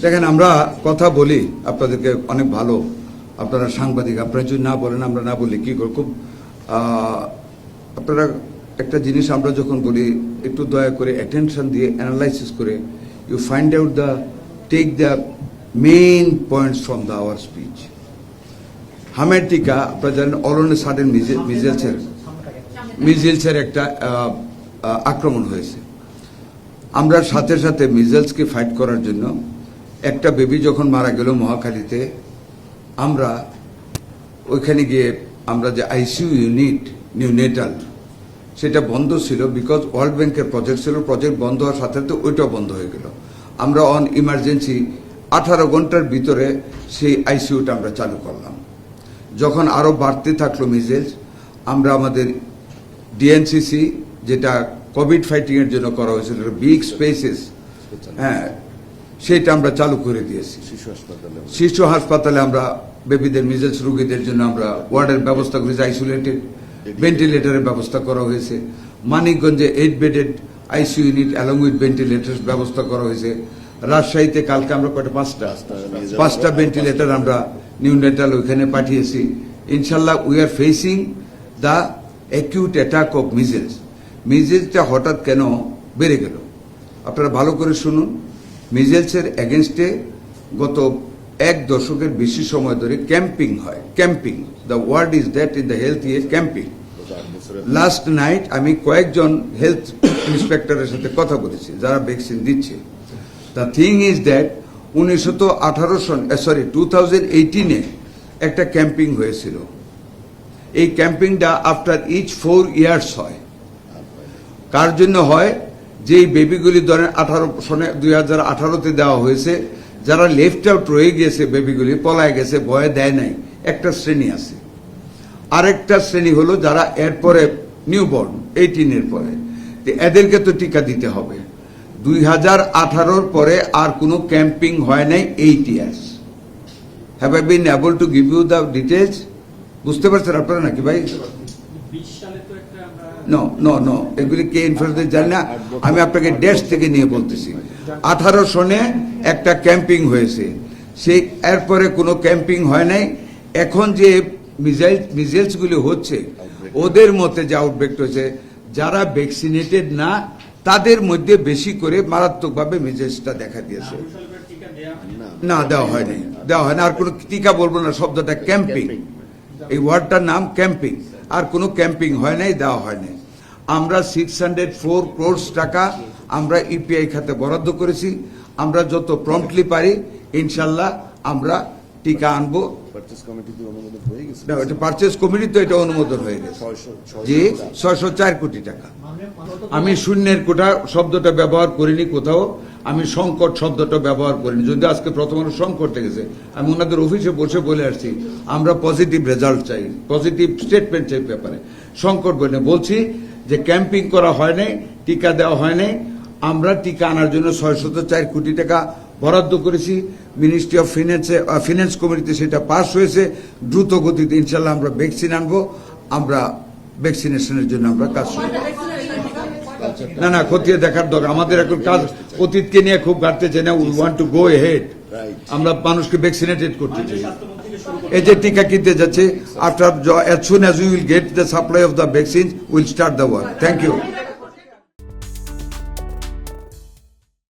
দেখেন আমরা কথা বলি আপনাদেরকে অনেক ভালো, আপনারা সাংবাদিক, আপনারা যদি না বলেন আমরা না বলি কি করে। খুব আপনারা একটা জিনিস আমরা যখন বলি একটু দয়া করে অ্যাটেনশন দিয়ে অ্যানালাইসিস করে you find out the take the main points from the our speech. হামের টিকা আপনারা জানেন অল অন এ সাডেন মিজেলসের একটা আক্রমণ হয়েছে। আমরা সাথে সাথে মিজেলসকে ফাইট করার জন্য একটা বেবি যখন মারা গেল মহাখালীতে, আমরা ওইখানে গিয়ে আমরা যে আইসিইউ ইউনিট নিউনেটাল সেটা বন্ধ ছিল, বিকজ ওয়ার্ল্ড ব্যাংকের প্রজেক্ট ছিল। প্রজেক্ট বন্ধ হওয়ার সাথে সাথে ওইটাও বন্ধ হয়ে গেল। আমরা অন ইমার্জেন্সি 18 ঘন্টার ভিতরে সেই আইসিইউটা আমরা চালু করলাম। যখন আরও বাড়তে থাকলো মিজেলস, আমরা আমাদের ডিএনসিসি যেটা কোভিড ফাইটিংয়ের জন্য করা হয়েছিল বিগ স্পেসেস, হ্যাঁ সেটা আমরা চালু করে দিয়েছি। শিশু হাসপাতালে আমরা বেবিদের মিজেলস রোগীদের জন্য আমরা ওয়ার্ডের ব্যবস্থা করেছি, আইসোলেটেড ভেন্টিলেটরের ব্যবস্থা করা হয়েছে। মানিকগঞ্জে 8 bedded ICU unit along with ventilator ব্যবস্থা করা হয়েছে। রাজশাহীতে কালকে আমরা কয়টা 5টা ভেন্টিলেটর আমরা নিউনেটাল ওইখানে পাঠিয়েছি। ইনশাল্লাহ we are facing the acute attack of measles. মিজেলসটা হঠাৎ কেন বেড়ে গেল আপনারা ভালো করে শুনুন। মিজেলসের এগেনস্টে গত 1 দশকের বেশি সময় ধরে ক্যাম্পিং হয়। Camping, the word is that in the health is camping. Last night আমি কয়েকজন হেলথ ইন্সপেক্টরের সাথে কথা বলেছি যারা ভ্যাকসিন দিচ্ছে। দ্য থিং ইজ দ্যাট 2018 একটা ক্যাম্পিং হয়েছিল। এই ক্যাম্পিংটা আফটার ইচ 4 ইয়ার্স হয়। কার জন্য হয়? যেই বেবিগুলি ধরেন 2018-তে দেওয়া হয়েছে, যারা লেফট আউট রয়ে গিয়েছে, বেবিগুলি পলায় গেছে, ভয়ে দেয় নাই, একটা শ্রেণী আছে। আরেকটা শ্রেণী হলো যারা এরপরে নিউবর্ন 18-এর পরে, এদেরকে তো টিকা দিতে হবে। 2018-র পরে আর কোনো ক্যাম্পিং হয় নাই 8 years. Have I been able to give you the details? বুঝতে পারছেন আপনারা নাকি ভাই? নো এগুলি কে ইনফ্লুয়েন্স জানি না, আমি আপনাকে ডেস্ক থেকে নিয়ে বলতেছি। 18 সনে একটা ক্যাম্পিং হয়েছে, সেই এরপরে কোনো ক্যাম্পিং হয় নাই। এখন যে মিজেলসগুলি হচ্ছে ওদের মধ্যে যে আউটব্রেক হয়েছে, যারা ভ্যাকসিনেটেড না তাদের মধ্যে বেশি করে মারাত্মকভাবে মিজেলসটা দেখা দিয়েছে। না দেওয়া হয়নি। আর কোনো টিকা বলবো না, শব্দটা ক্যাম্পিং, এই ওয়ার্ডটার নাম ক্যাম্পিং। আর কোনো ক্যাম্পিং হয় নাই, দেওয়া হয় নাই। আমরা 604 crore টাকা আমরা ইপিআই খাতে বরাদ্দ করেছি। আমরা যত প্রম্পটলি পারি ইনশাল্লাহ আমরা টিকা আনবো। পারচেজ কমিটি তো এটা অনুমোদন হয়ে গেছে। জি, 604 কোটি টাকা। আমি শূন্যের কোটা শব্দটা ব্যবহার করিনি কোথাও, আমি সংকট শব্দটা ব্যবহার করিনি। যদি আজকে প্রথম সংকট লেগেছে, আমি ওনাদের অফিসে বসে বলে আসছি আমরা পজিটিভ রেজাল্ট চাই, পজিটিভ স্টেটমেন্ট চাই ব্যাপারে। সংকট বলে বলছি যে ক্যাম্পিং করা হয় নাই, টিকা দেওয়া হয় নাই। আমরা টিকা আনার জন্য 604 কোটি টাকা বরাদ্দ করেছি। মিনিস্ট্রি অফ ফিনান্স কমিটিতে সেটা পাস হয়েছে। দ্রুত গতিতে ইনশাল্লাহ আমরা ভ্যাকসিন আনবো। আমরা ভ্যাকসিনেশনের জন্য আমরা কাজ শুরু না খতিয়ে দেখার দরকার আমাদের। এখন কাজ অতীতকে নিয়ে খুব ঘাটতে চাই না। We want to go head. আমরা মানুষকে ভ্যাকসিনেটেড করতে চাই। এই যে টিকা কিনতে যাচ্ছে, after as soon as we will get the supply of the vaccines, we'll start the work. Thank you.